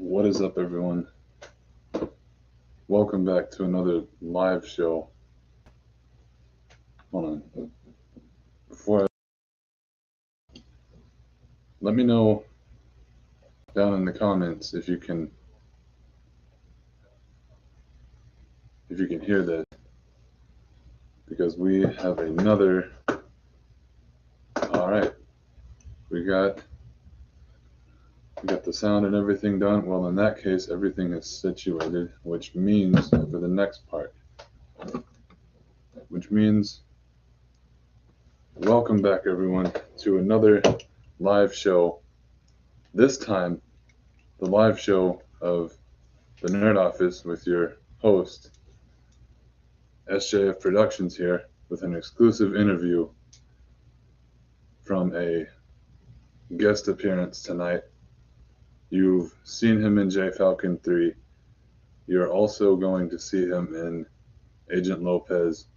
What is up, everyone? Welcome back to another live show. Hold on. Let me know down in the comments if you can hear this, because we have another. All right, we got the sound and everything done. Well, in that case, everything is situated, which means for the next part, welcome back, everyone, to another live show. This time, the live show of the Nerd Office with your host, S.J.F Productions, here with an exclusive interview from a guest appearance tonight. You've seen him in J. Falcon 3. You're also going to see him in Agent Lopez.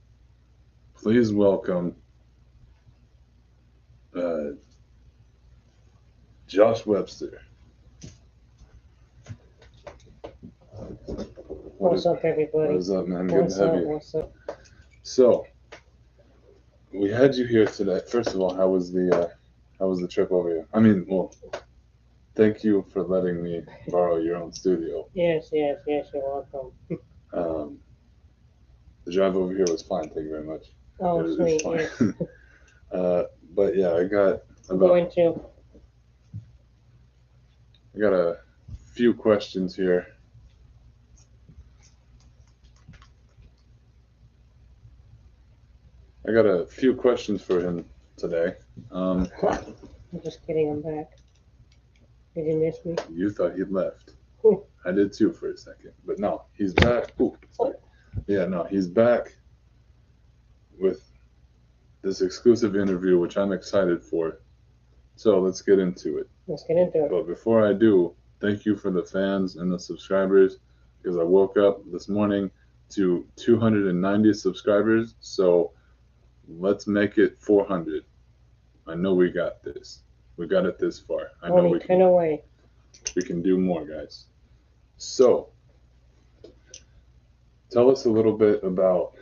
Please welcome Josh Webster. What's up, everybody? What is up, man? Good to have you. What's up? So, we had you here today. First of all, how was the trip over here? I mean, well, thank you for letting me borrow your own studio. Yes, you're welcome. The drive over here was fine. Thank you very much. Oh, it was sweet. fine. Yes. But yeah, I got a few questions here. I got a few questions for him today. I'm just kidding, I'm back. Did you miss me? You thought he'd left. I did too for a second. But no, he's back. Ooh, sorry. Yeah, no, he's back with this exclusive interview, which I'm excited for. So let's get into it. But before I do, thank you for the fans and the subscribers, because I woke up this morning to 290 subscribers. So let's make it 400. I know we got this. We got it this far. I know we can. We can do more, guys. So, tell us a little bit about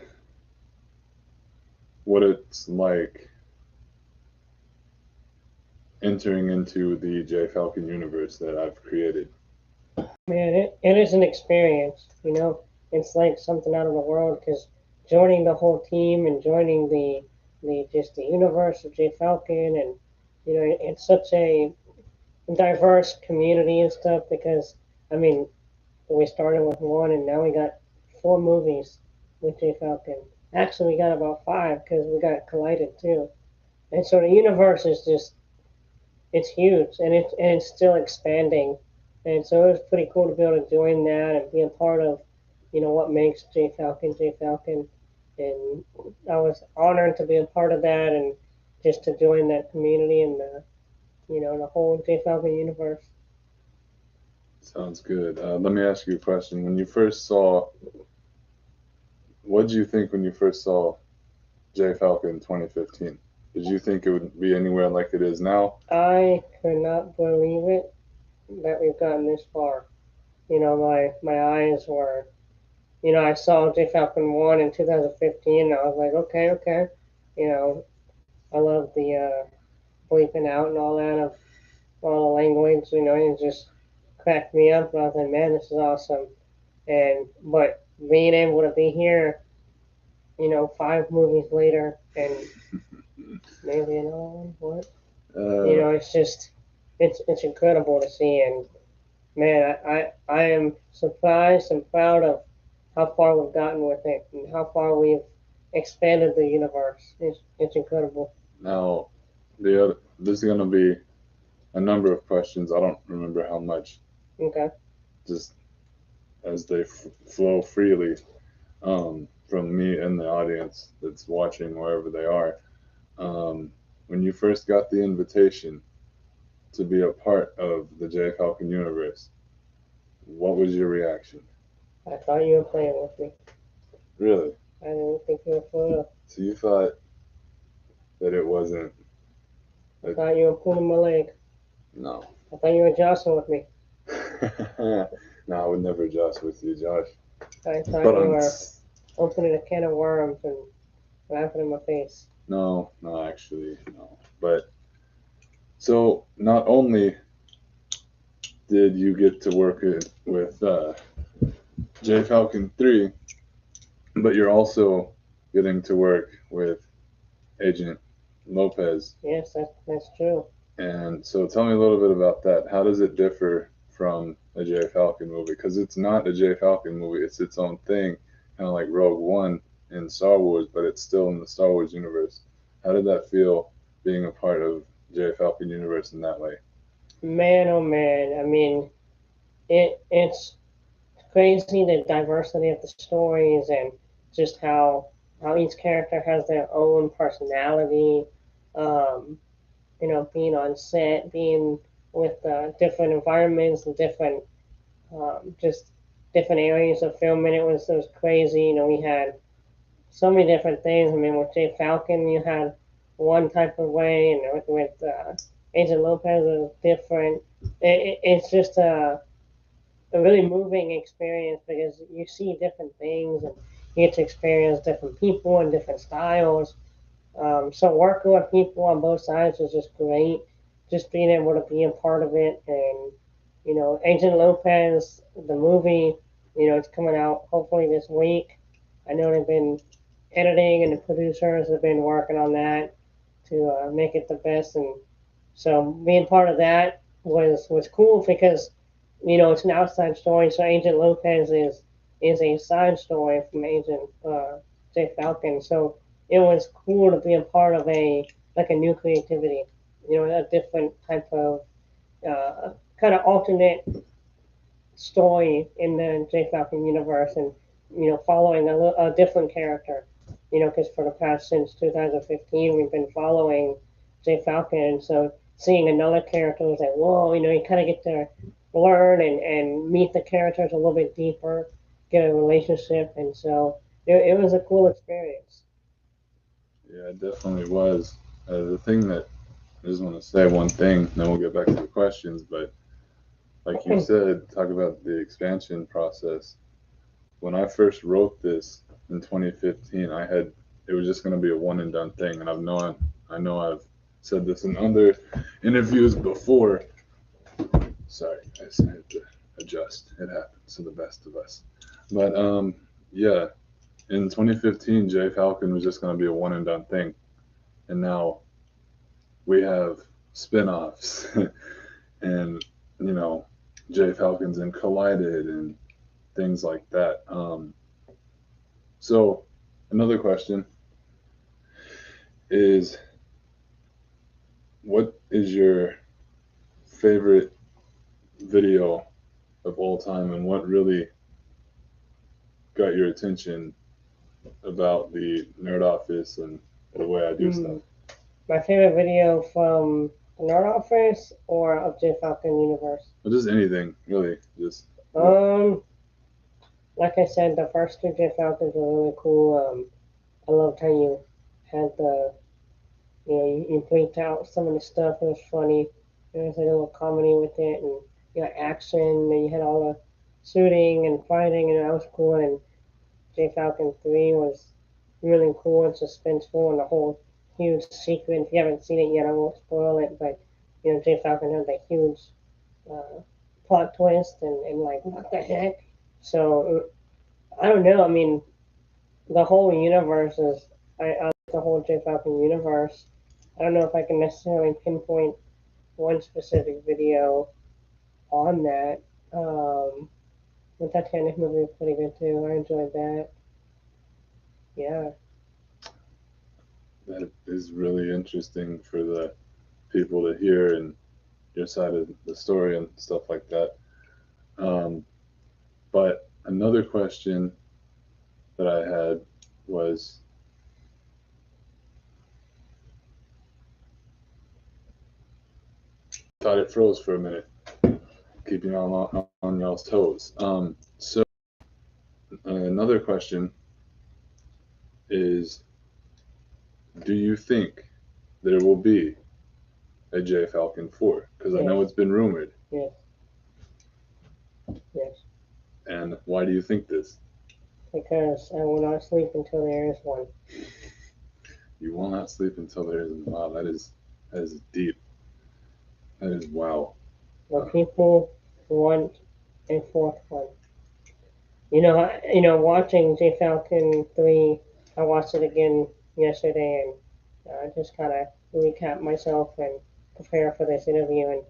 what it's like entering into the J. Falcon universe that I've created. Man, it is an experience, you know. It's like something out of the world, because joining the whole team and joining the universe of J. Falcon, and you know, it's such a diverse community and stuff, because I mean, we started with one and now we got 4 movies with J. Falcon. Actually, we got about 5 because we got collided too. And so the universe is just, it's huge, and it's still expanding. And so it was pretty cool to be able to join that and be a part of, you know, what makes J. Falcon J. Falcon. And I was honored to be a part of that, and just to join that community and the whole J. Falcon universe. Sounds good. Let me ask you a question. What did you think when you first saw J. Falcon in 2015? Did you think it would be anywhere like it is now? I could not believe it that we've gotten this far. You know, my eyes were, you know, I saw J. Falcon 1 in 2015, and I was like, okay. You know, I love the bleeping out and all that of all the language, you know, it just cracked me up. I was like, man, this is awesome. But being able to be here, you know, 5 movies later, and maybe another one, what? You know, it's just, it's incredible to see, and man, I am surprised and proud of how far we've gotten with it and how far we've expanded the universe. It's incredible. Now, this is going to be a number of questions. I don't remember how much. Okay. Just as they flow freely from me and the audience that's watching wherever they are. When you first got the invitation to be a part of the J. Falcon universe, what was your reaction? I thought you were playing with me. Really? I didn't think you were for real. So you thought that it wasn't... I thought you were pulling my leg. No. I thought you were jostling with me. No, I would never adjust with you, Josh. I thought But you were opening a can of worms and laughing in my face. no, no, actually, no. But so not only did you get to work it with J Falcon 3, but you're also getting to work with Agent Lopez. Yes, that's true. And so tell me a little bit about that. How does it differ from a J Falcon movie? Because it's not a J Falcon movie, it's its own thing, kind of like Rogue One in Star Wars, but it's still in the Star Wars universe. How did that feel being a part of J Falcon universe in that way? Man, oh man. I mean, it's crazy the diversity of the stories and just how each character has their own personality. Um, being on set, being with different environments and different just different areas of filming. It was crazy. We had so many different things. I mean, with Jay Falcon, you had one type of way, and with Agent Lopez, it was different. It's just a really moving experience because you see different things and you get to experience different people and different styles. So working with people on both sides was just great. Just being able to be a part of it, and Agent Lopez, the movie, it's coming out hopefully this week. I know they've been editing and the producers have been working on that to make it the best, and so being part of that was cool because it's an outside story. So Agent Lopez is a side story from Agent J Falcon. So it was cool to be a part of a new creativity. A different type of kind of alternate story in the J Falcon universe, and following a different character. Because for the past since 2015, we've been following J Falcon, so seeing another character was like, whoa, you kind of get to learn and meet the characters a little bit deeper, get a relationship, and so it was a cool experience. Yeah, it definitely was. The thing that I just want to say one thing, then we'll get back to the questions. But like you said, talk about the expansion process. When I first wrote this in 2015, I had it was just going to be a one and done thing, and I know I've said this in other interviews before. Sorry, I just had to adjust. It happens to the best of us. But yeah, in 2015, J Falcon was just going to be a one and done thing, and now we have spin-offs and you know J Falcons and Collided and things like that. So another question is, what is your favorite video of all time, and what really got your attention about the Nerd Office and the way I do stuff? Hmm. My favorite video from the Nerd Office or of J Falcon universe. Well, just anything, really. Just Um, like I said, the first two J Falcons were really cool. I loved how you had you blinked out some of the stuff. It was funny. There was a little comedy with it, and action. And you had all the shooting and fighting, and that was cool. And J Falcon 3 was really cool and suspenseful, and the whole huge sequence. If you haven't seen it yet, I won't spoil it. But J Falcon had that huge uh, plot twist, and like what the heck. So I don't know. I mean, the whole universe is. I like the whole J Falcon universe. I don't know if I can necessarily pinpoint one specific video on that. Um, but that Titanic movie was pretty good too. I enjoyed that. Yeah. that is really interesting for the people to hear and your side of the story and stuff like that. Um, but another question that I had was, thought it froze for a minute, keeping on y'all's toes. So another question is, do you think there will be a J Falcon 4? Because I Yes. know it's been rumored. Yes. Yes. And why do you think this? Because I will not sleep until there is one. You will not sleep until there is. Wow, that is deep. That is wow. But people want a fourth one. Watching J Falcon 3, I watched it again yesterday and just kind of recap myself and prepare for this interview. And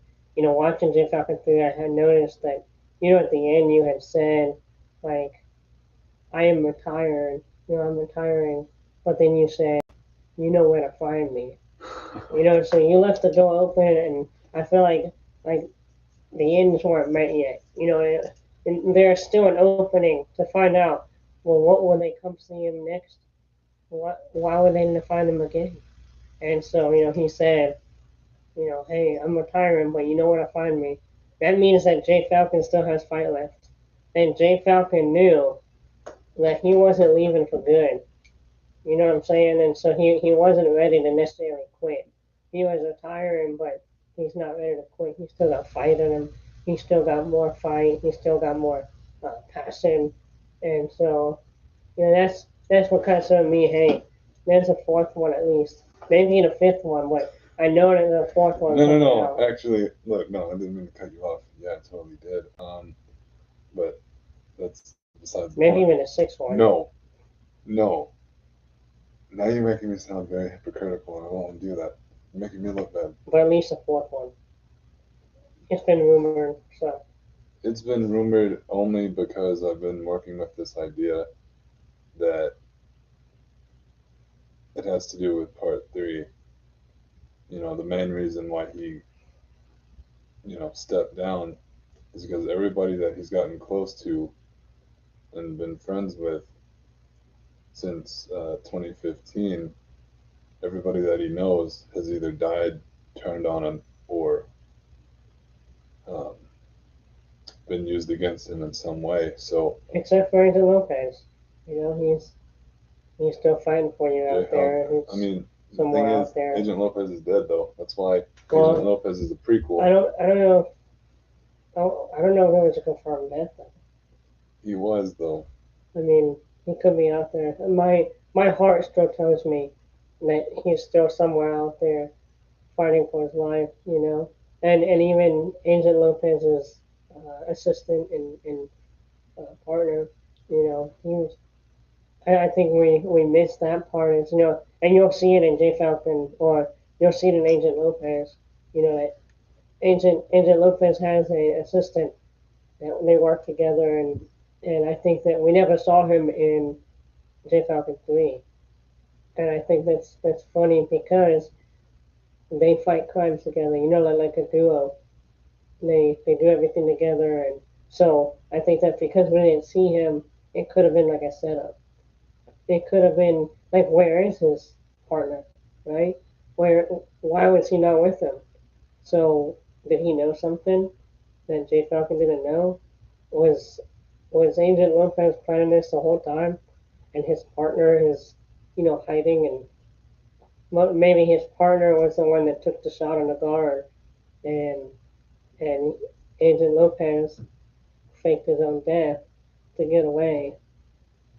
watching J Falcon 3, I had noticed that at the end you had said like I am retired, I'm retiring, but then you said you know where to find me. So you left the door open, and I feel like the ends weren't met yet. And there's still an opening to find out. Well, what will they come see him next? Why would they find him again? And so he said, hey, I'm retiring, but you know where to find me. That means that Jay Falcon still has fight left, and Jay Falcon knew that he wasn't leaving for good. You know what I'm saying? And so he wasn't ready to necessarily quit. He was retiring, but he's not ready to quit. He's still got fight in him. He's still got more fight. He's still got more passion. And so, that's what kind of showed me, hey, there's a fourth one at least. Maybe the fifth one, but I know that the fourth one No, no, coming no. out. Actually, look, no, I didn't mean to cut you off. Yeah, I totally did. But that's besides the Maybe point. even a sixth one. No, no. Now you're making me sound very hypocritical, and I won't do that. You're making me look bad. But at least a fourth one. It's been rumored, so. It's been rumored only because I've been working with this idea that it has to do with part three. The main reason why he, stepped down is because everybody that he's gotten close to and been friends with since 2015, everybody that he knows has either died, turned on him, or um, been used against him in some way. So, Except for Angel Lopez. He's still fighting for you out there. I mean, the thing Somewhere is, out there. Agent Lopez is dead though. That's why Well, Agent Lopez is a prequel. I don't know. I don't know if it was a confirmed death. Though. He was though. I mean, he could be out there. My heart still tells me that he's still somewhere out there fighting for his life. And even Agent Lopez's assistant and partner. He was. I think we missed that part. Is and you'll see it in J Falcon or you'll see it in Agent Lopez. That Agent Lopez has a assistant that they work together, and I think that we never saw him in J Falcon 3, and I think that's funny because they fight crimes together. Like a duo. They do everything together, and so I think that because we didn't see him, it could have been like a setup. It could have been like, where is his partner, right? Why was he not with him? So did he know something that J Falcon didn't know? Was was Agent Lopez planning this the whole time, and his partner is, hiding, and maybe his partner was the one that took the shot on the guard, and and Agent Lopez faked his own death to get away.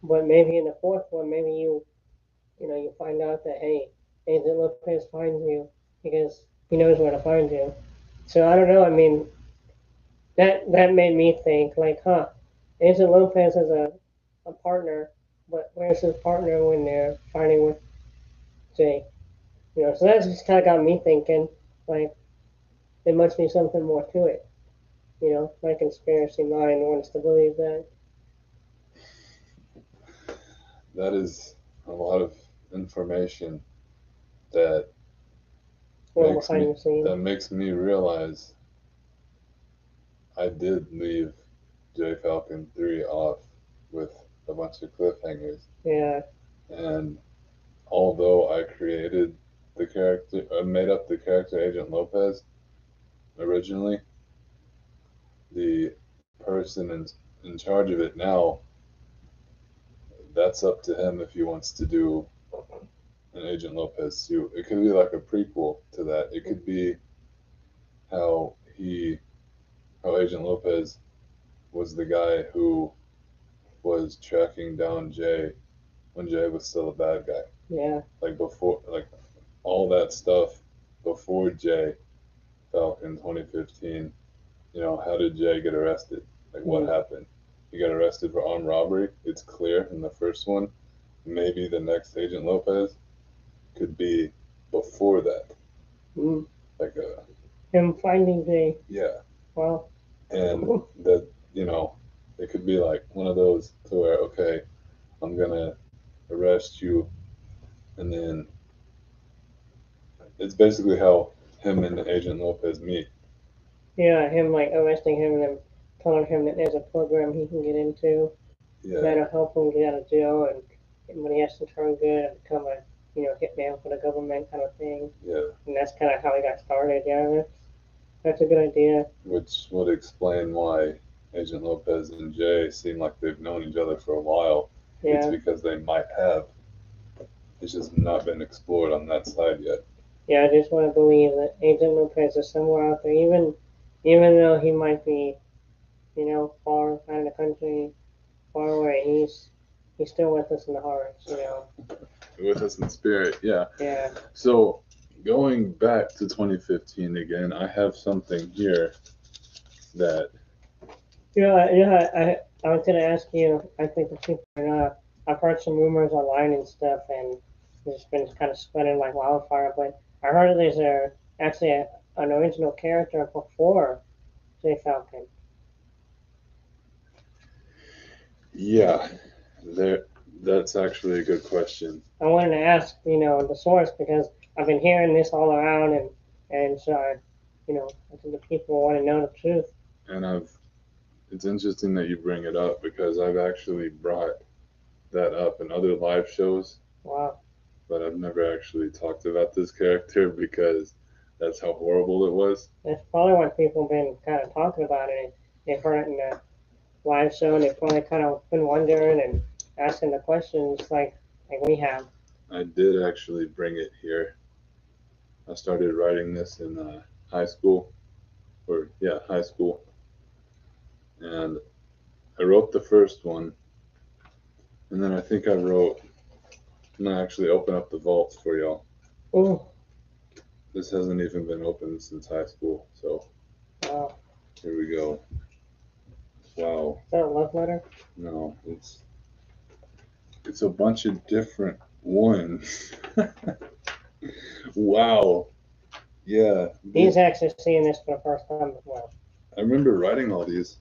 But maybe in the fourth one, maybe you find out that hey, Agent Lopez finds you because he knows where to find you. So I don't know. I mean, that made me think like, Agent Lopez has a partner, but where's his partner when they're fighting with Jay? So that just kind of got me thinking like there must be something more to it. My conspiracy mind wants to believe that. That is a lot of information that Well, makes behind me the scenes. that makes me realize I did leave J Falcon 3 off with a bunch of cliffhangers. Yeah. And although I created the character, I made up the character Agent Lopez originally, the person in charge of it now, that's up to him if he wants to do an Agent Lopez suit. It could be like a prequel to that. It could be how he, how Agent Lopez was the guy who was tracking down Jay when Jay was still a bad guy. Yeah. Like before, like all that stuff before Jay Falcon 2015. You know, how did Jay get arrested? Like what happened? He got arrested for armed robbery. It's clear in the first one. Maybe the next Agent Lopez could be before that. Mm. Like a Him finding Jay. yeah. Well. And that, you know, it could be like one of those to where, okay, I'm gonna arrest you, and then it's basically how him and Agent Lopez meet. Yeah, him like arresting him and then telling him that there's a program he can get into Yeah, that'll help him get out of jail and when he has to turn good and become a hitman for the government kind of thing. yeah, And that's kind of how he got started. Yeah, that's a good idea. which would explain why Agent Lopez and Jay seem like they've known each other for a while. It's Yeah, because they might have. It's just not been explored on that side yet. yeah. I just want to believe that Agent Lopez is somewhere out there, even though he might be far out of the country, far away. He's still with us in the hearts. With us in spirit, yeah. Yeah. So going back to 2015 again, I have something here that I was gonna ask you. I think the people are not. I've heard some rumors online and stuff, and it's been kind of spreading like wildfire. But I heard that there's actually an original character before J Falcon. yeah, there. That's actually a good question. I wanted to ask, the source because I've been hearing this all around, and so I think the people want to know the truth. And it's interesting that you bring it up because I've actually brought that up in other live shows, Wow. but I've never actually talked about this character because that's how horrible it was. That's probably why people have been kind of talking about it. They've heard it in the live show, and they've probably kind of been wondering and asking the questions like we have. I did actually bring it here. I started writing this in high school, or yeah, high school, and I wrote the first one, and then I think I wrote. I'm gonna actually open up the vaults for y'all. Ooh, This hasn't even been opened since high school, so wow. here we go. Wow, Is that a love letter? no, it's a bunch of different ones. Wow, yeah. He's actually seeing this for the first time as well. I remember writing all these.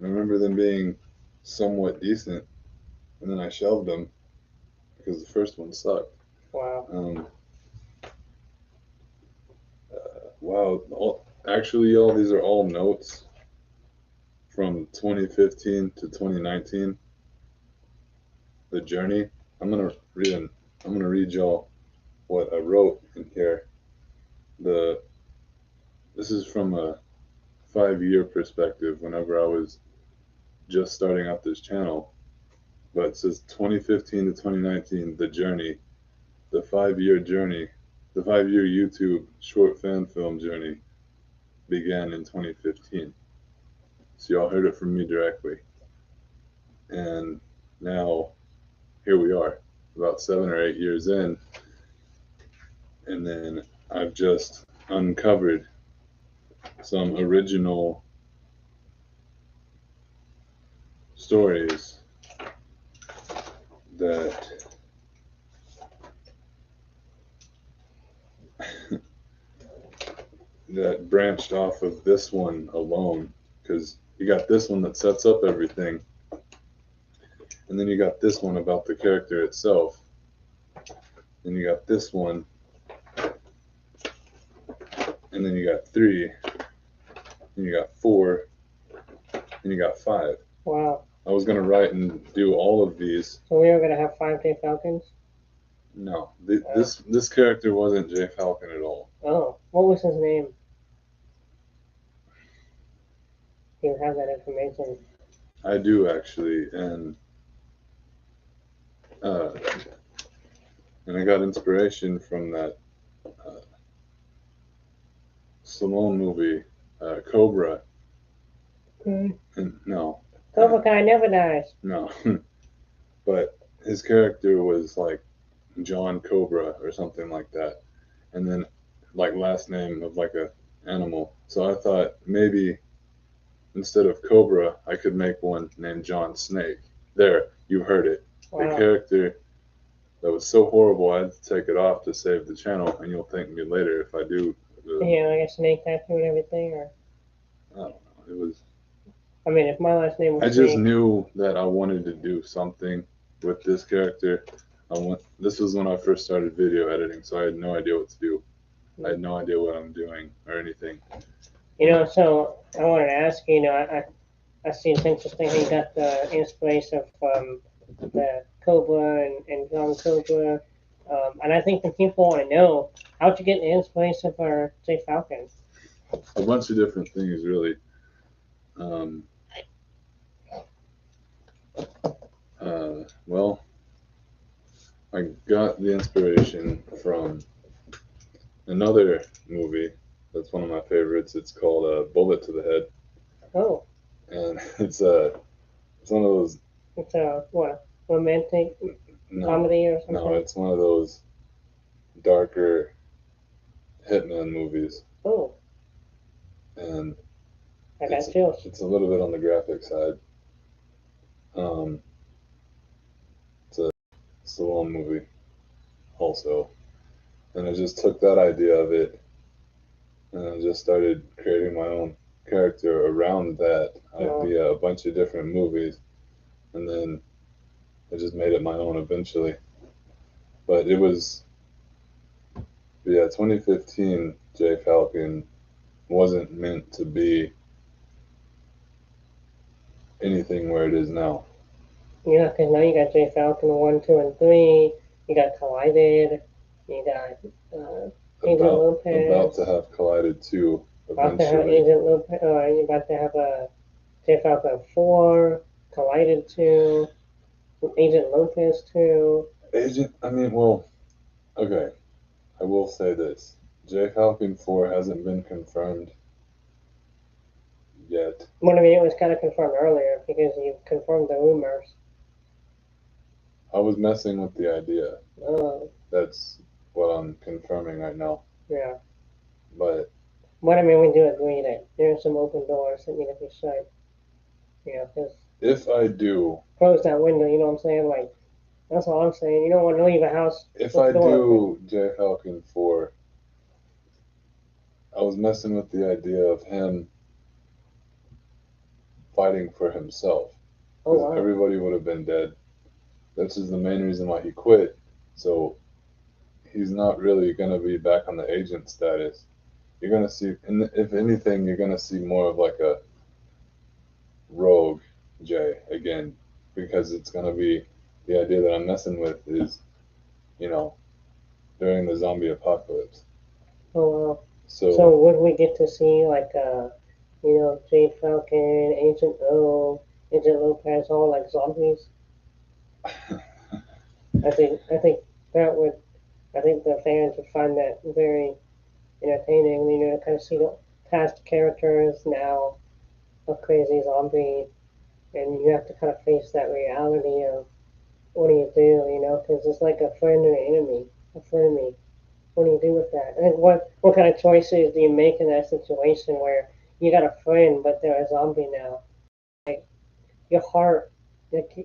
I remember them being somewhat decent, and then I shelved them because the first one sucked. Wow. Wow. Actually, y'all, these are all notes from 2015 to 2019. The journey. I'm gonna read y'all what I wrote in here. This is from a 5-year perspective. Whenever I was just starting out this channel, but it says 2015 to 2019. The journey, the 5-year journey, the 5-year YouTube short fan film journey began in 2015. So y'all heard it from me directly. And now here we are, about 7 or 8 years in. And then I've just uncovered some original stories that that branched off of this one alone, because you got this one that sets up everything, and then you got this one about the character itself, and you got this one, and then you got 3, and you got 4, and you got 5. Wow. I was gonna write and do all of these. So we are gonna have 5J Falcons? No, this character wasn't J Falcon at all. Oh, what was his name? Do you have that information? I do actually, and uh, I got inspiration from that Stallone movie, Cobra. Okay. And no, Cobra Kai never dies. No, but his character was like John Cobra or something like that, and then like last name of like a animal. So I thought maybe instead of Cobra, I could make one named John Snake. There, you heard it. The Wow. character that was so horrible, I had to take it off to save the channel, and you'll thank me later if I do. Yeah, like a snake tattoo and everything, or I don't know. It was. I mean, if my last name I was just Snake, knew that I wanted to do something with this character. This was when I first started video editing, so I had no idea what to do. I had no idea what I'm doing or anything. So I wanted to ask you, I see it's interesting how you got the inspiration from the Cobra and John Cobra. And I think the people want to know how'd you get the inspiration for J Falcon? A bunch of different things, really. Um, well, I got the inspiration from another movie that's one of my favorites. It's called Bullet to the Head, Oh, and it's one of those. it's a what, romantic No, comedy or no, something? it's one of those darker hitman movies, Oh, and I it's got chills. it's a little bit on the graphic side. Um, it's a Stallone movie also, and I just took that idea of it and I just started creating my own character around that Oh, idea, a bunch of different movies, and then I just made it my own eventually. But it was, yeah, 2015 J Falcon wasn't meant to be anything where it is now. yeah, because now you got J Falcon 1, 2, and 3. You got Collided. You got Agent About Lopez. to have collided too About to have eventually. Agent Lopez. You're about to have a J Falcon 4, Collided 2, Agent Lopez 2. I mean, well, okay, I will say this. J Falcon 4 hasn't been confirmed yet. What I mean, it was kind of confirmed earlier because you confirmed the rumors. I was messing with the idea. Uh, That's what I'm confirming right now. yeah. But But I mean, we do agree that there's some open doors that need to be shut. Because if I do, close that window, you know what I'm saying? Like, that's all I'm saying. You don't want to leave a house if with I the door open. do J Falcon 4, I was messing with the idea of him fighting for himself. Oh, Because wow. everybody would have been dead. This is the main reason why he quit. So he's not really going to be back on the agent status. You're going to see, if anything, you're going to see more of like a rogue J again. Because it's going to be the idea that I'm messing with is, you know, during the zombie apocalypse. Oh, wow. So So would we get to see like Jade Falcon, Agent O, Agent Lopez, all like zombies? I think that would I think the fans would find that very entertaining. To kind of see the past characters now a crazy zombie, and you have to kind of face that reality of what do you do? Because it's like a friend and an enemy, a frenemy. What do you do with that? And what kind of choices do you make in that situation where you got a friend but they're a zombie now? Your heart,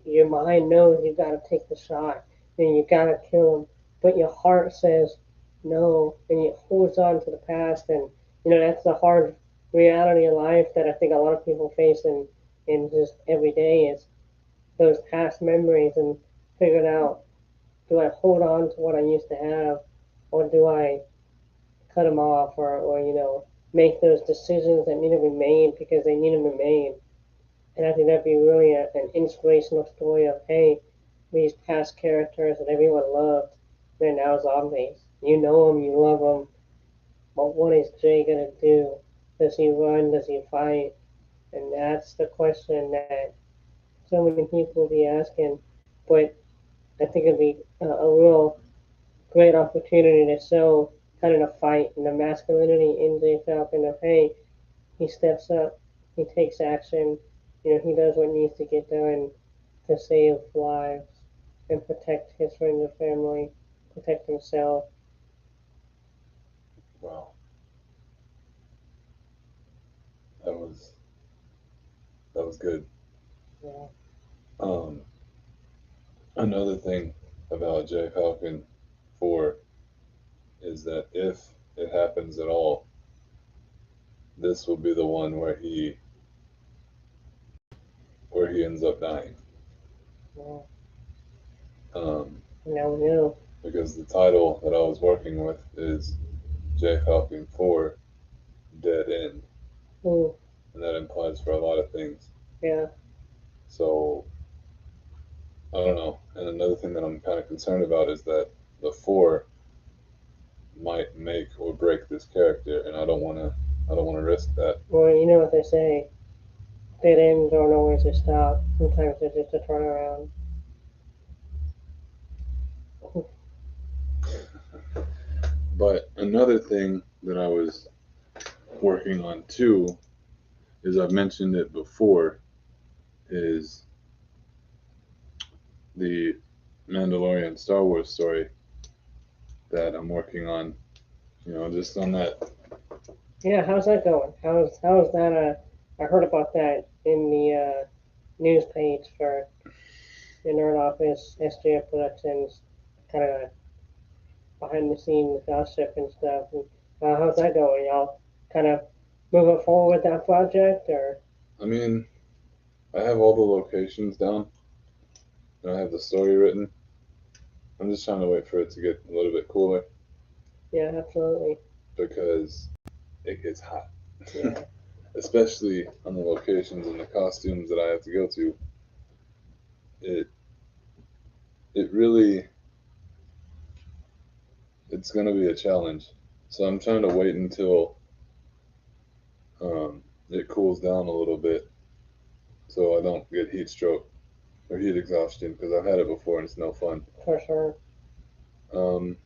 your mind knows you got to take the shot and you got to kill them, but your heart says no, and it holds on to the past, and that's the hard reality of life that I think a lot of people face in just every day is those past memories and figuring out, do I hold on to what I used to have, or do I cut them off, or make those decisions that need to be made because they need to be made. And I think that'd be really an inspirational story of, hey, these past characters that everyone loved, they're now zombies. You know them, you love them, but what is Jay gonna do? Does he run? Does he fight? And that's the question that so many people will be asking. But I think it'd be a real great opportunity to show kind of the fight and the masculinity in Jay Falcon of, hey, he steps up, he takes action, he does what needs to get done to save lives and protect his friends and family, protect himself. Wow, that was that was good. Yeah. Um, Another thing about J Falcon 4 is that if it happens at all, this will be the one where he ends up dying. Yeah. Um, Now we know. because the title that I was working with is J Falcon 4 Dead End, Ooh, and that implies for a lot of things. yeah. So I don't know. And another thing that I'm kind of concerned about is that the 4 might make or break this character, and I don't want to risk that. Well, you know what they say. Dead ends don't always a stop. Sometimes it's just a turnaround. But another thing that I was working on too is I've mentioned it before is the Mandalorian Star Wars story that I'm working on. Just on that. Yeah, how's that going? How's that? I heard about that in the news page for the Nerd Office, S.J.F. Productions, kind of behind the scenes gossip and stuff. And, how's that going? Y'all kind of moving forward with that project, or I mean, I have all the locations down and I have the story written. I'm just trying to wait for it to get a little bit cooler yeah, absolutely, because it gets hot, yeah. especially on the locations and the costumes that I have to go to. It it really it's going to be a challenge. So I'm trying to wait until it cools down a little bit so I don't get heat stroke or heat exhaustion because I've had it before and it's no fun. For sure. Um,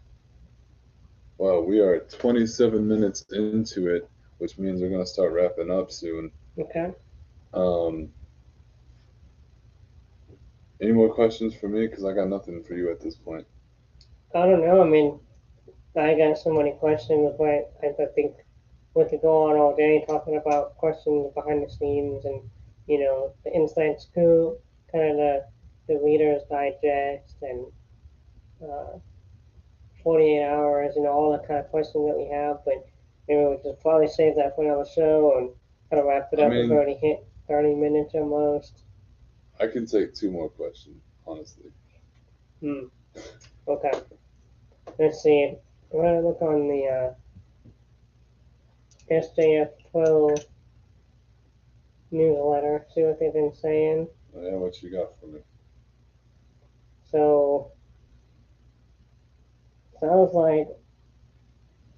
well, we are 27 minutes into it, which means we're going to start wrapping up soon. Okay. Um, any more questions for me? Because I got nothing for you at this point. I don't know. I mean, I got so many questions, but I think we could go on all day talking about questions behind the scenes and the inside scoop, kind of the Reader's Digest and uh, 48 hours, all the kind of questions that we have. But maybe we could probably save that for another show and kind of wrap it I up. We've mean, already hit 30 minutes almost. I can take two more questions, honestly. Hmm. Okay. Let's see. I'm gonna look on the SJF 12 newsletter, see what they've been saying. Yeah, what you got for me? So sounds like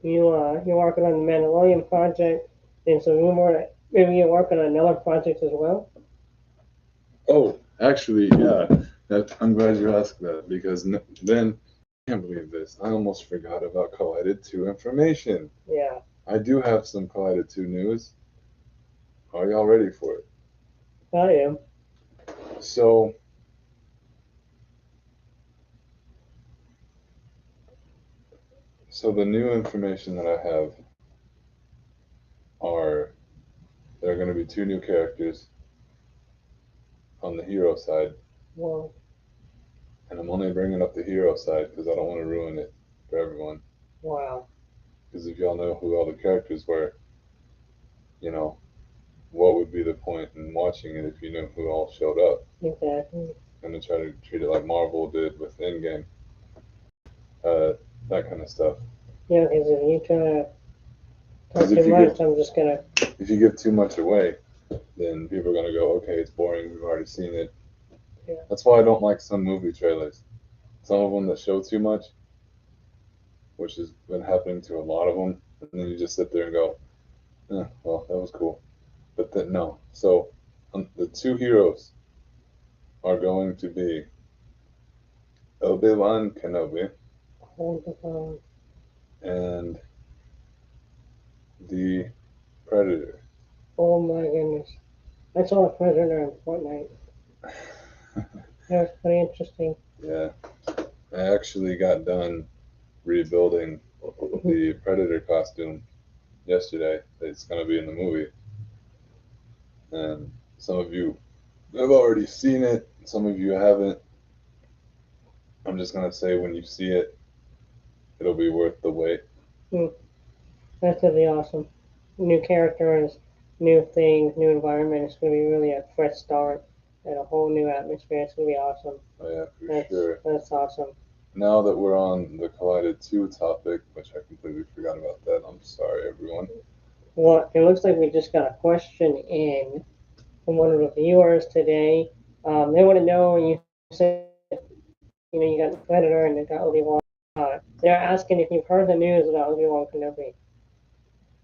you're working on the Mandalorian project, and so rumor that maybe you're working on another project as well. Oh, actually, yeah. I'm glad you asked that because then I can't believe this. I almost forgot about Collided 2 information. Yeah, I do have some Collided 2 news. Are y'all ready for it? I am. So, so the new information that I have are there are going to be two new characters on the hero side, Well, and I'm only bringing up the hero side because I don't want to ruin it for everyone. wow. Because if y'all know who all the characters were, you know, what would be the point in watching it if you knew who all showed up? Exactly. I'm gonna try to treat it like Marvel did with Endgame, uh, that kind of stuff. Yeah, because if you try to Because talk too much, I'm just gonna. if you give too much away, then people are gonna go, okay, it's boring. We've already seen it. Yeah. That's why I don't like some movie trailers. Some of them that show too much, which has been happening to a lot of them, and then you just sit there and go, well, that was cool. But then no. So the two heroes are going to be Obi-Wan Kenobi Hold the phone. and the Predator. Oh my goodness. I saw a Predator in Fortnite. That was pretty interesting. Yeah, I actually got done rebuilding the Predator costume yesterday. It's going to be in the movie, and some of you have already seen it. Some of you haven't. I'm just going to say when you see it, it'll be worth the wait. Hmm, that's gonna be awesome. New characters, new things, new environment. It's gonna be really a fresh start and a whole new atmosphere. It's gonna be awesome. Oh yeah, for That's sure. that's awesome. Now that we're on the Collided 2 topic, which I completely forgot about that, I'm sorry, everyone. Well, it looks like we just got a question in from one of the viewers today. They want to know. You said you got Predator and you got Obi-Wan. They're asking if you've heard the news about Obi-Wan Kenobi,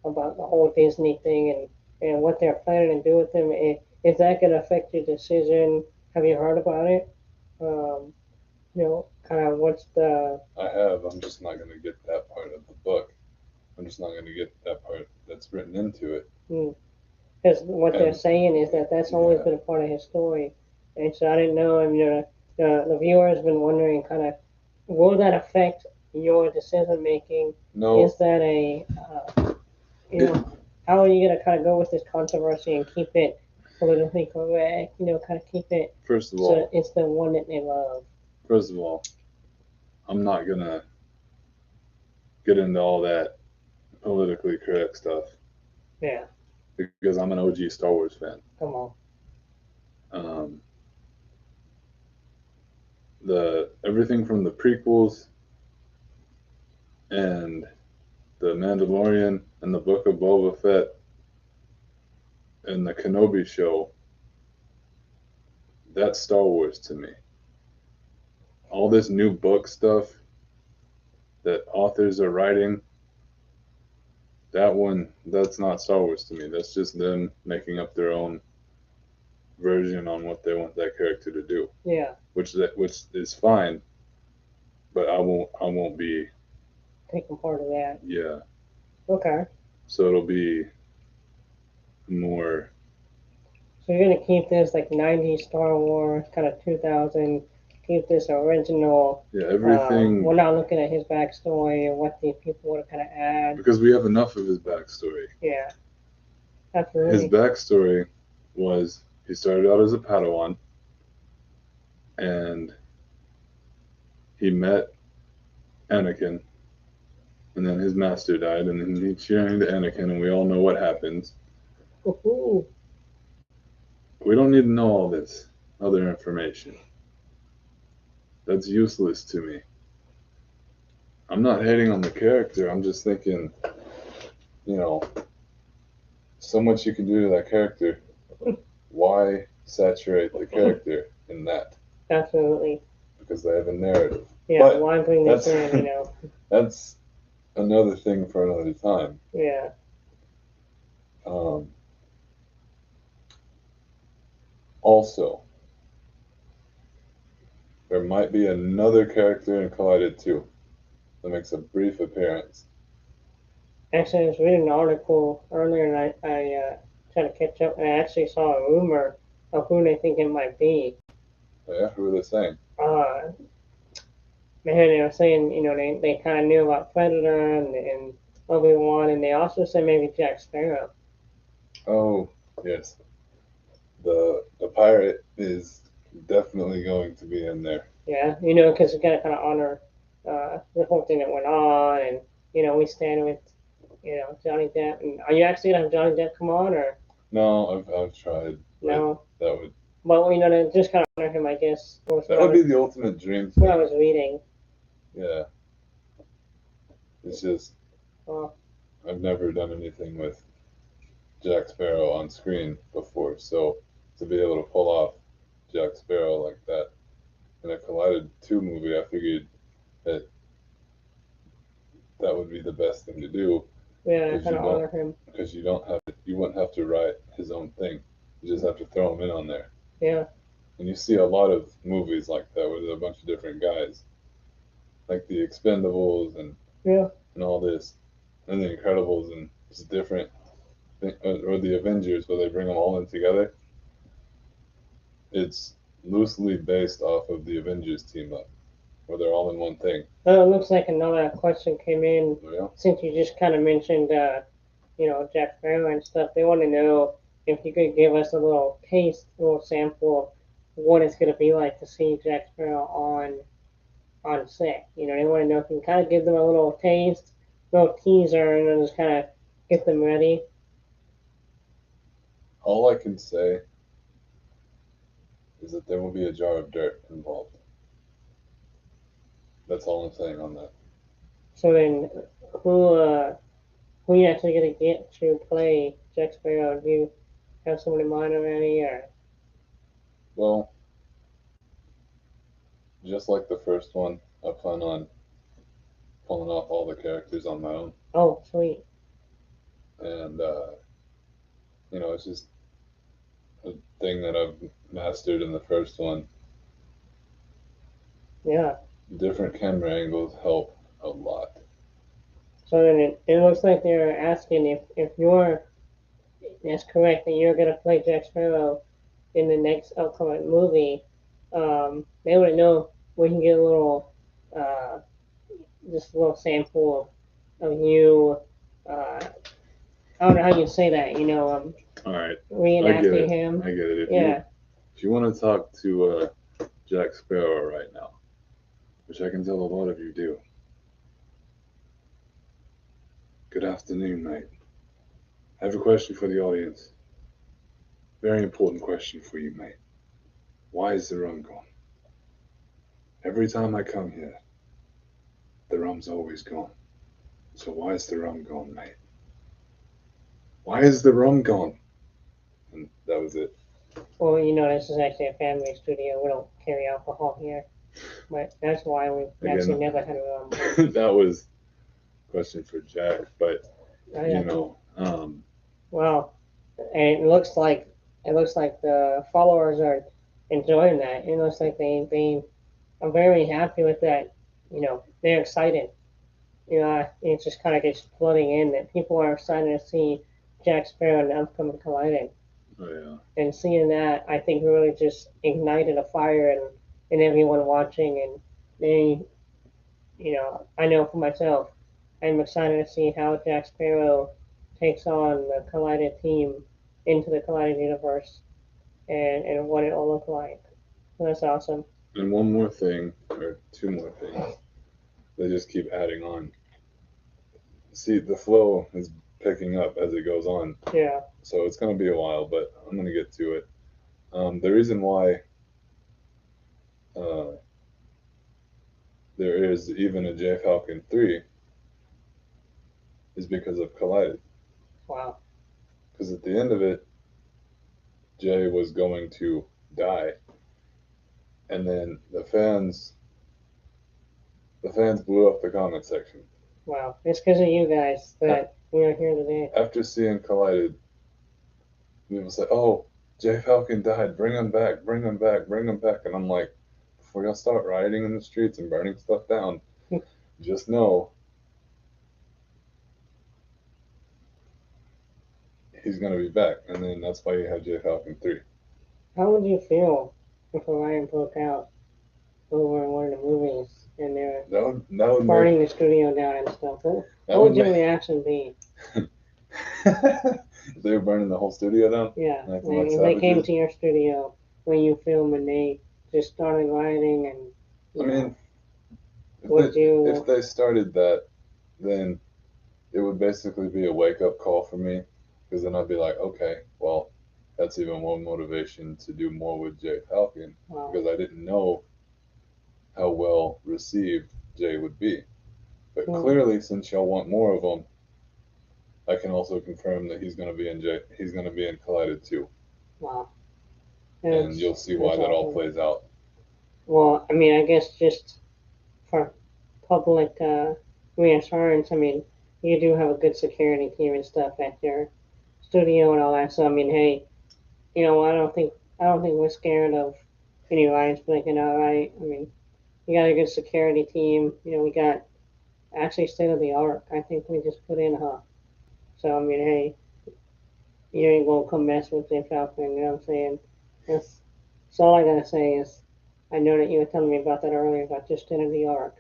about the whole Disney thing and what they're planning to do with him. Is that going to affect your decision? Have you heard about it? Um, kind of what's the I have. I'm just not going to get that part of the book. I'm just not going to get that part that's written into it. because what they're And saying is that that's always yeah, been a part of his story, and so I didn't know. And the viewer has been wondering, kind of, will that affect your decision making? no, Is that a you it, know, how are you gonna kind of go with this controversy and keep it politically correct? Kind of keep it first of so all, it's the one that they love. first of all, I'm not going to get into all that politically correct stuff Yeah, because I'm an OG Star Wars fan. come on. Um, the everything from the prequels and the Mandalorian and the Book of Boba Fett and the Kenobi show, that's Star Wars to me. All this new book stuff that authors are writing, that's not Star Wars to me. That's just them making up their own version on what they want that character to do, Yeah, which is fine, but I won't be. taking part of that. Yeah, Okay, so it'll be more. so you're gonna keep this like '90s Star Wars, kind of 2000. Keep this original. Yeah, everything We're not looking at his backstory and what these people want to kind of add. because we have enough of his backstory. Yeah, His absolutely. backstory was he started out as a Padawan and he met Anakin, and then his master died, and then he turned to Anakin, and we all know what happens. Woohoo. We don't need to know all this other information. That's useless to me. I'm not hating on the character. I'm just thinking, you know, so much you can do to that character. Why saturate the character in that? Absolutely. Because they have a narrative. Yeah, But why bring this that's in? that's another thing for another time. Yeah. Um, also, there might be another character in Collided 2 that makes a brief appearance. Actually, I was reading an article earlier and I tried to catch up and I actually saw a rumor of who they think it might be. Oh, yeah, who are they saying? Uh, Man, they were saying, they kind of knew about Predator and Obi-Wan, and they also said maybe Jack Sparrow. Oh, yes, the pirate is definitely going to be in there. Yeah, because we got to kind of honor the whole thing that went on, and we stand with Johnny Depp. And are you actually gonna have Johnny Depp come on, or No, I've tried, but no? that would Well, to just kind of honor him, I guess was that would be the ultimate dream what I thing. was reading. Yeah, it's just Uh, I've never done anything with Jack Sparrow on screen before, so to be able to pull off Jack Sparrow like that in a Collided 2 movie, I figured that that would be the best thing to do yeah, because kind of honor him. you don't have you wouldn't have to write his own thing. You just have to throw him in on there. Yeah, And you see a lot of movies like that where there's a bunch of different guys, like the Expendables yeah, and all this, and the Incredibles and it's different, or the Avengers where they bring them all in together. It's loosely based off of the Avengers team up, where they're all in one thing. Well, it looks like another question came in Yeah. since you just kind of mentioned, Jack Sparrow and stuff. They want to know if you could give us a little taste, a little sample of what it's going to be like to see Jack Sparrow on set. They want to know if you can kind of give them a little taste, little teaser, and then just kind of get them ready. All I can say is that there will be a jar of dirt involved. That's all I'm saying on that. So then, who you actually going to get to play Jack Sparrow? Do you have someone in mind already, or? Well, just like the first one, I plan on pulling off all the characters on my own, Oh, sweet. and it's just a thing that I've mastered in the first one. Yeah. Different camera angles help a lot. So then it looks like they're asking if that's correct, that you're going to play Jack Sparrow in the next upcoming movie. They want to know we can get a little, uh, just a little sample of you. I don't know how you say that, All right, I get reenacting it. him. I get it. Yeah. If you want to talk to Jack Sparrow right now, which I can tell a lot of you do. Good afternoon, mate. I have a question for the audience. Very important question for you, mate. Why is the rum gone? Every time I come here, the rum's always gone. So why is the rum gone, mate? Why is the rum gone? And that was it. Well, this is actually a family studio. We don't carry alcohol here. But that's why we actually Again, never had rum. that was a question for Jack, but Oh, you yeah. know, Well, and it looks like the followers are enjoying that. It looks like they are very happy with that. They're excited. It just kind of gets flooding in that people are excited to see Jack Sparrow and Upcoming Colliding. oh yeah, And seeing that, I think really just ignited a fire in everyone watching. And they, I know for myself, I'm excited to see how Jack Sparrow takes on the Collided team into the Collided universe and what it'll look like. So that's awesome. and one more thing, or two more things. They just keep adding on. See, the flow is picking up as it goes on, Yeah. so it's going to be a while, but I'm going to get to it. The reason why uh, there is even a J Falcon 3 is because of Collided. Wow. Because at the end of it, Jay was going to die, and then the fans blew up the comment section. Wow. It's because of you guys that we are here today. After seeing Collided, people say, "Oh, Jay Falcon died. Bring him back. Bring him back. Bring him back." And I'm like, before y'all start rioting in the streets and burning stuff down, just know he's gonna be back. And then that's why you have J Falcon 3. How would you feel if a riot broke out over one of the movies and they're That would burning the studio down and stuff? What would your reaction be? They were burning the whole studio down. Yeah, Like if they came to your studio when you film and they just started rioting and I mean, if you? they started that, then it would basically be a wake up call for me, because then I'd be like, okay, well, that's even more motivation to do more with Jay Falcon, Wow. because I didn't know how well received Jay would be. But clearly, since y'all want more of him, I can also confirm that he's going to be in Collided 2. Wow. And you'll see why that all plays out. Well, I mean, I guess just for public reassurance, I mean, you do have a good security team and stuff at your studio and all that. So I mean, hey, I don't think we're scared of any riots breaking out. Right? I mean, we got a good security team. We got actually state of the art. I think we just put in, huh? So I mean, hey, you ain't gonna come mess with the Falcon. You know what I'm saying? That's So all I gotta say is, I know that you were telling me about that earlier about just in New York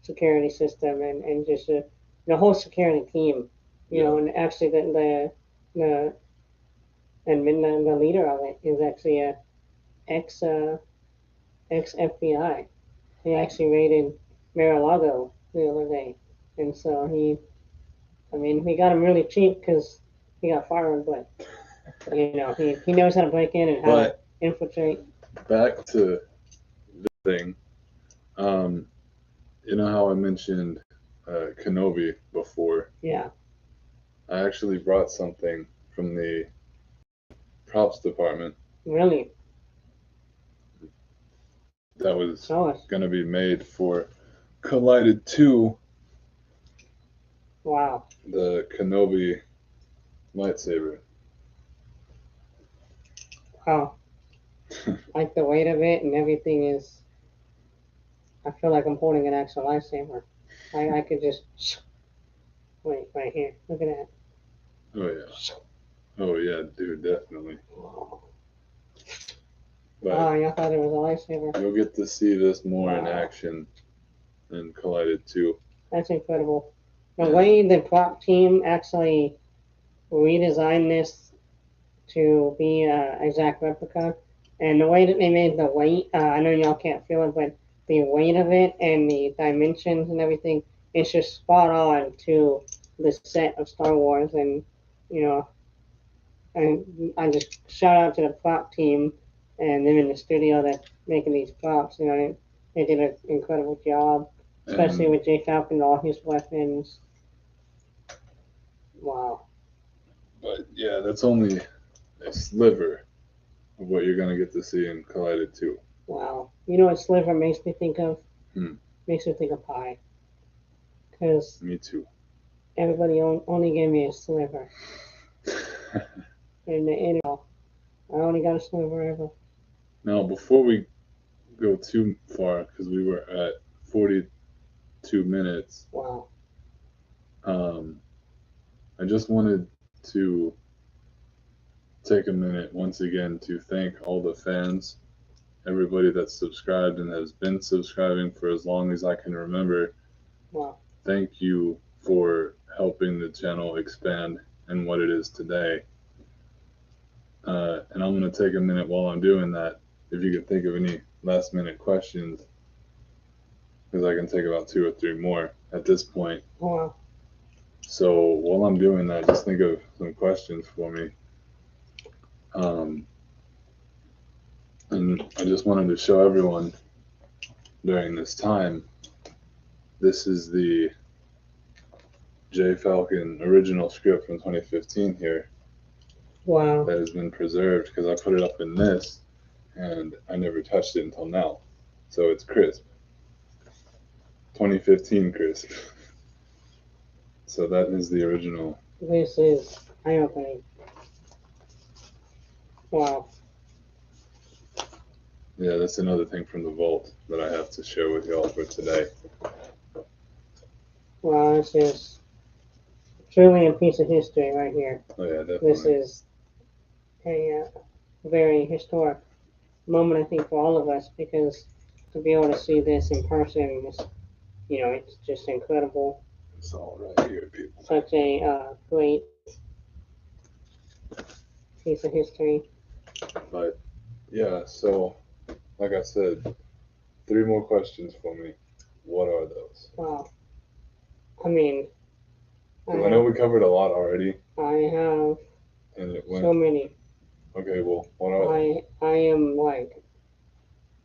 security system and just the whole security team, you know, Yeah. and actually the the leader of it is actually a ex ex FBI. He actually raided Mar-a-Lago the other day, and so I mean, we got him really cheap because he got fired, but you know, he knows how to break in and how to But infiltrate. back to the thing. Um, you know how I mentioned Kenobi before? Yeah, I actually brought something from the props department really. that was Show us. going to be made for Collided 2, Wow. the Kenobi lightsaber. Wow. Like the weight of it and everything is. I feel like I'm holding an actual lightsaber. I could just wait right here. Look at that. Oh yeah. Oh yeah, dude, definitely. Oh, But I thought it was a lightsaber. you'll get to see this more in Wow. action in Collided 2. That's incredible. The Yeah. way the prop team actually redesigned this to be a exact replica, and the way that they made the weight, I know y'all can't feel it, but the weight of it and the dimensions and everything, it's just spot on to the set of Star Wars. And, you know, and I just shout out to the prop team and them in the studio that making these props. You know, they did an incredible job, especially And with J Falcon and all his weapons. Wow, but yeah, that's only a sliver of what you're gonna get to see in Collided 2. wow. You know what Sliver makes me think of? Hmm. Makes me think of pie. Because Me too. everybody only gave me a sliver. And I only got a sliver ever. Now, before we go too far, because we were at 42 minutes, Wow. um, I just wanted to take a minute once again to thank all the fans, everybody that's subscribed and has been subscribing for as long as I can remember. Wow. Thank you for helping the channel expand and what it is today. And I'm going to take a minute while I'm doing that. If you can think of any last minute questions, because I can take about 2 or 3 more at this point. Wow. So while I'm doing that, just think of some questions for me. And I just wanted to show everyone during this time, this is the J. Falcon original script from 2015 here Wow. that has been preserved because I put it up in this and I never touched it until now. So it's crisp. 2015 crisp. So that is the original. This is eye opening. Wow. Yeah, that's another thing from the vault that I have to share with y'all for today. Wow. This is truly a piece of history right here. Oh yeah, This definitely. is a very historic moment, I think, for all of us because to be able to see this in person is, you know, it's just incredible. It's all right here, people. Such a great piece of history. But yeah, so like I said, 3 more questions for me. What are those? Wow. I mean, Because I know we covered a lot already, I have and it so went. many. Okay, well, what are they? I am like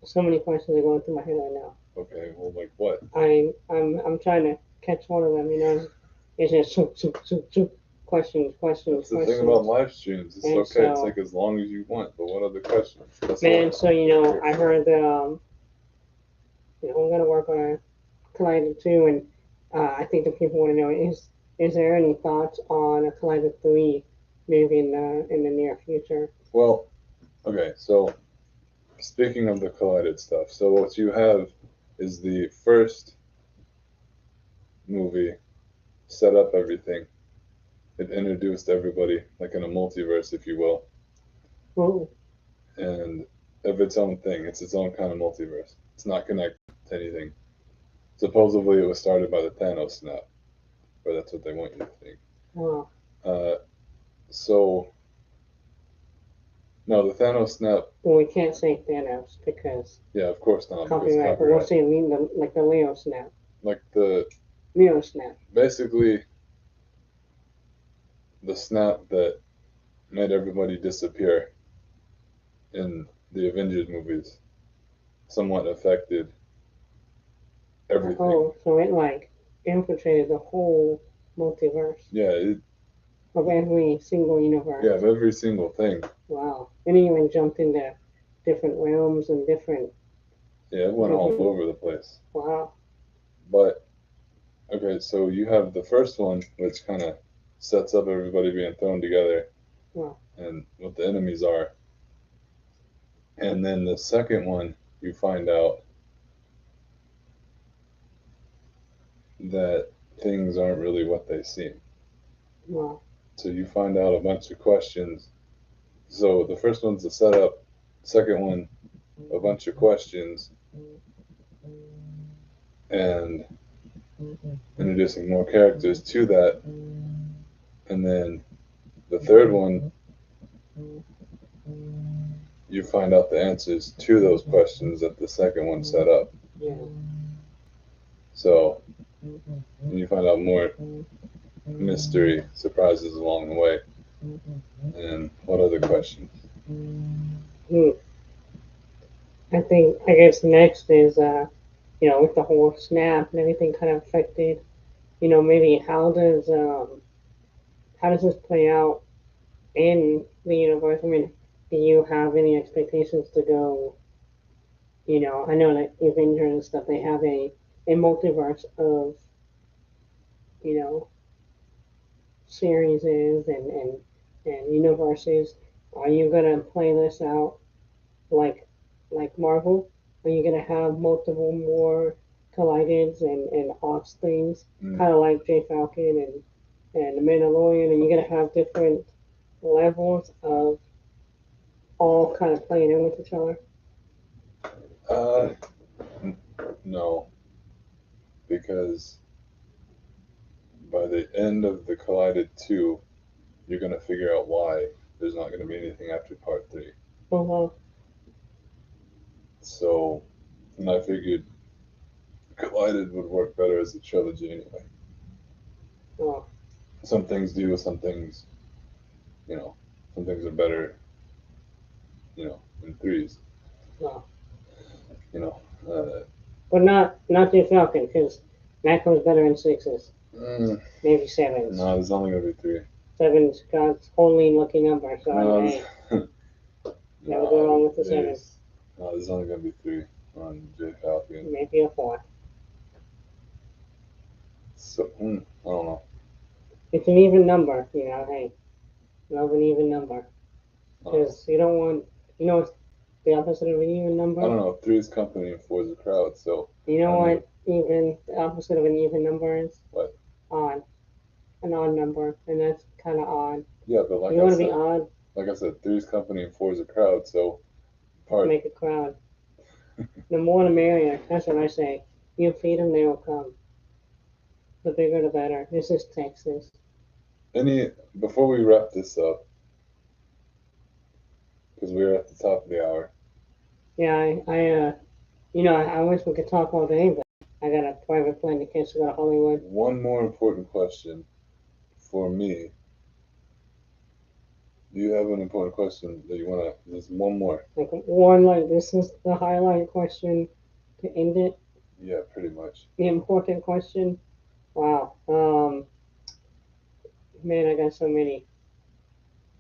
so many questions are going through my head right now. Okay, well, like what? I'm trying to catch one of them. You know, it's just questions, That's the thing about live streams. It's And okay to so- take as long as you want, but what other questions? That's Man, all. so you know, I heard that you know, I'm gonna work on a Collider 2, and I think the people want to know is there any thoughts on a Collider 3 maybe in the near future? Well, okay, so speaking of the collided stuff, so what you have is the first movie set up everything. It introduced everybody, like in a multiverse, if you will. Ooh, And of its own thing. It's its own kind of multiverse. It's not connected to anything. Supposedly, it was started by the Thanos snap, or that's what they want you to think. Wow. Uh, so no, the Thanos snap. Well, we can't say Thanos because Yeah, of course not. Because copyright. But we'll say like the Leo snap. Like the Leo snap. basically the snap that made everybody disappear in the Avengers movies somewhat affected everything. Oh, so it like infiltrated the whole multiverse Yeah, of every single universe. yeah, of every single thing. Wow. And it even jumped into different realms and different. Yeah, it went all over the place. Wow. But okay, so you have the first one, which kind of sets up everybody being thrown together, Wow. and what the enemies are. And then the second one, you find out that things aren't really what they seem. Wow. So you find out a bunch of questions. So the first one's the setup, second one, a bunch of questions, and introducing more characters to that. And then the third one, you find out the answers to those questions that the second one set up. Yeah. So you find out more mystery surprises along the way. And what other questions? Hmm. I guess next is with the whole snap and everything kind of affected. Maybe how does this play out in the universe? I mean, do you have any expectations to go? I know that Avengers and stuff, they have a multiverse of, you know, series and universes. Are you gonna play this out like Marvel? Are you gonna have multiple more collideds and off things, kind of like J Falcon and the Mandalorian? And you're gonna have different levels of all kind of playing in with each other? Uh, no, because by the end of the Collided 2, you're going to figure out why there's not going to be anything after part 3. Uh-huh. So, and I figured Collided would work better as a trilogy anyway. Oh. Some things do, some things, some things are better, in threes. Oh. You know, uh, But not J Falcon, because that comes better in sixes, maybe sevens. no, there's only going to be 3. Seven's God's only lucky number, so No, hey, never go wrong with the seven. No, there's only going to be 3 on J Falcon. Maybe a 4. So, I don't know. It's an even number, hey, love an even number. Because you don't want, what's the opposite of an even number? I don't know. 3 is company and 4 is a crowd, so. You know what the opposite of an even number is? What? Odd. An odd number, and that's kind of odd. Yeah, but like you want to be odd? Like I said, 3 is company and 4 is a crowd, so. Make a crowd. The more the merrier. That's what I say. You feed them, they will come. The bigger the better. This is Texas. Before we wrap this up, because we're at the top of the hour. Yeah, I wish we could talk all day, but I got a private plane to catch to go to Hollywood. One more important question for me. Do you have an important question that you want to? Just one more. Like one, like this is the highlight question to end it. Yeah, pretty much. The important question. Wow. Man, I got so many.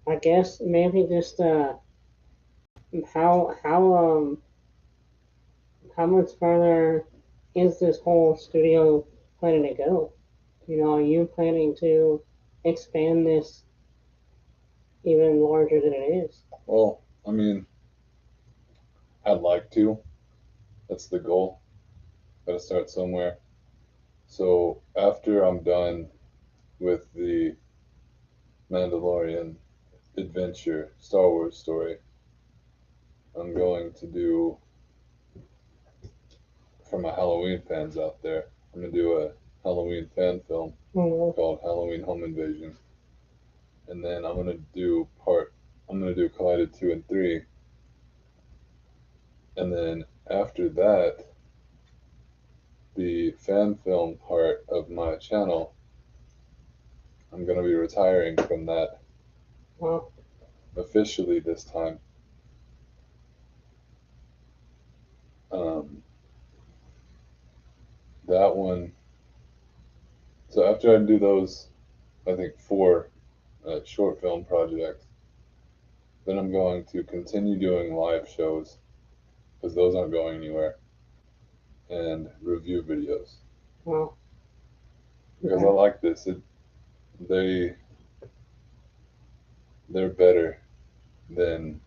I guess maybe just how how much further is this whole studio planning to go? Are you planning to expand this even larger than it is? Well, I mean, I'd like to. That's the goal. Gotta start somewhere. So after I'm done with the Mandalorian adventure Star Wars story, I'm going to do, for my Halloween fans out there, I'm going to do a Halloween fan film called Halloween Home Invasion. And then I'm going to do Collided 2 and 3. And then after that, the fan film part of my channel, I'm going to be retiring from that officially this time. That one, so after I do those, I think 4 short film projects, then I'm going to continue doing live shows, because those aren't going anywhere, and review videos. Well, Because I like this. They're better than,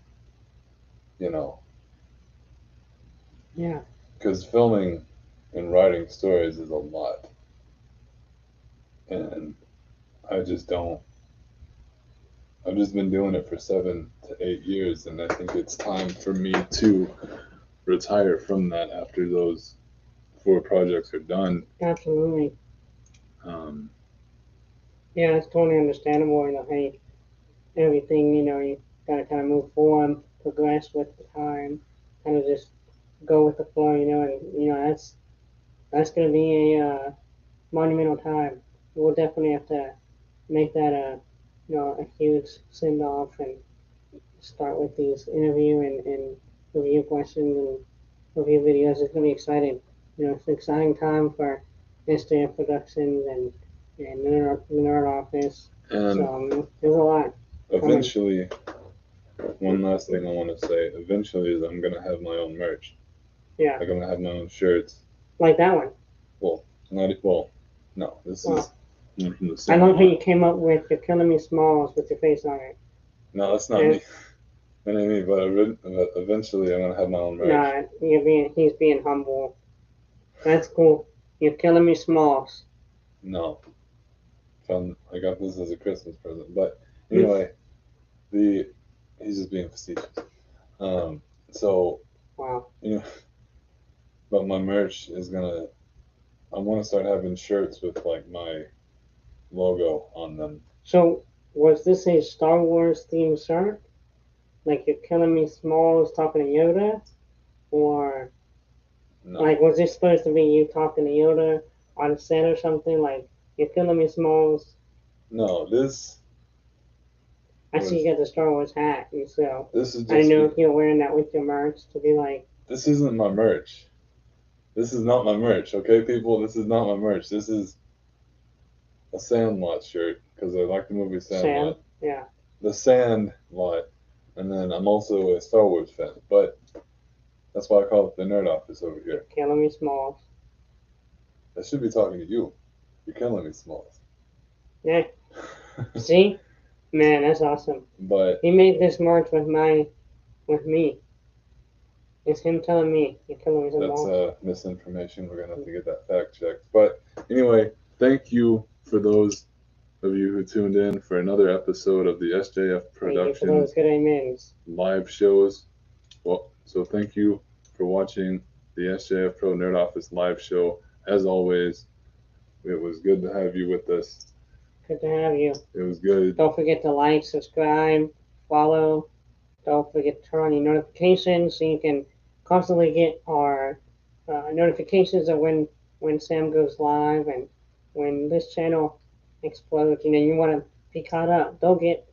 yeah. Because filming and writing stories is a lot. And I've just been doing it for 7 to 8 years, and I think it's time for me to retire from that after those 4 projects are done. Absolutely. Yeah, it's totally understandable. Hey, everything, you gotta kind of move forward, progress with the time, kind of just go with the flow, and that's gonna be a monumental time. We'll definitely have to make that a huge send off and start with these interview and review questions and review videos. It's gonna be exciting. It's an exciting time for S.J.F Productions and Nerd Office. And so there's a lot. Eventually, one last thing I want to say. Eventually, is I'm gonna have my own merch. Yeah. I'm gonna have my own shirts. Like that one. No. This is one from the I same. love how you came up with "You're Killing Me Smalls" with your face on it. No, that's not me. That ain't me. But eventually, I'm gonna have my own merch. Nah, he's being humble. That's cool. You're killing me, Smalls. No. I got this as a Christmas present. But anyway, he's just being facetious. So, wow. But my merch is I want to start having shirts with like my logo on them. So, was this a Star Wars themed shirt? Like You're Killing Me, Smalls talking to Yoda? Or, no. Like, was this supposed to be you talking to Yoda on set or something? Like, You're Killing Me, Smalls? No, this. I see you got the Star Wars hat, and so this is just I didn't know if you were wearing that with your merch to be like. This isn't my merch. This is not my merch, okay, people? This is not my merch. This is a Sandlot shirt, because I like the movie Sandlot. Yeah. The Sandlot. And then I'm also a Star Wars fan, but that's why I call it the Nerd Office over here. Killing me, Smalls. I should be talking to you. You're killing me, Smalls. Yeah. See? Man, that's awesome. But he made this merch with me. It's him telling me you're killing me, Smalls. That's misinformation. We're gonna have to get that fact checked. But anyway, thank you for those of you who tuned in for another episode of the S.J.F Productions live shows. Well, so thank you for watching the S.J.F Pro Nerd Office live show. As always, it was good to have you with us. Good to have you. It was good. Don't forget to like, subscribe, follow. Don't forget to turn on your notifications so you can constantly get our notifications of when Sam goes live and when this channel explodes. You want to be caught up. Don't get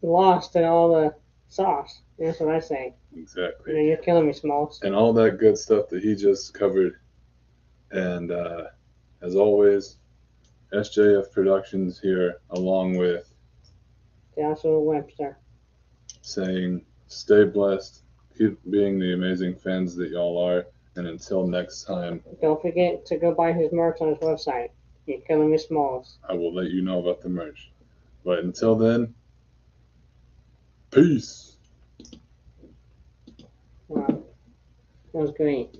lost in all the sauce. That's what I say. Exactly. You're killing me, Smalls. And all that good stuff that he just covered. And as always, S.J.F Productions here, along with Joshua Webster, saying stay blessed, keep being the amazing fans that y'all are, and until next time, don't forget to go buy his merch on his website. You're killing me, Smalls. I will let you know about the merch. But until then, peace. Wow, that was great.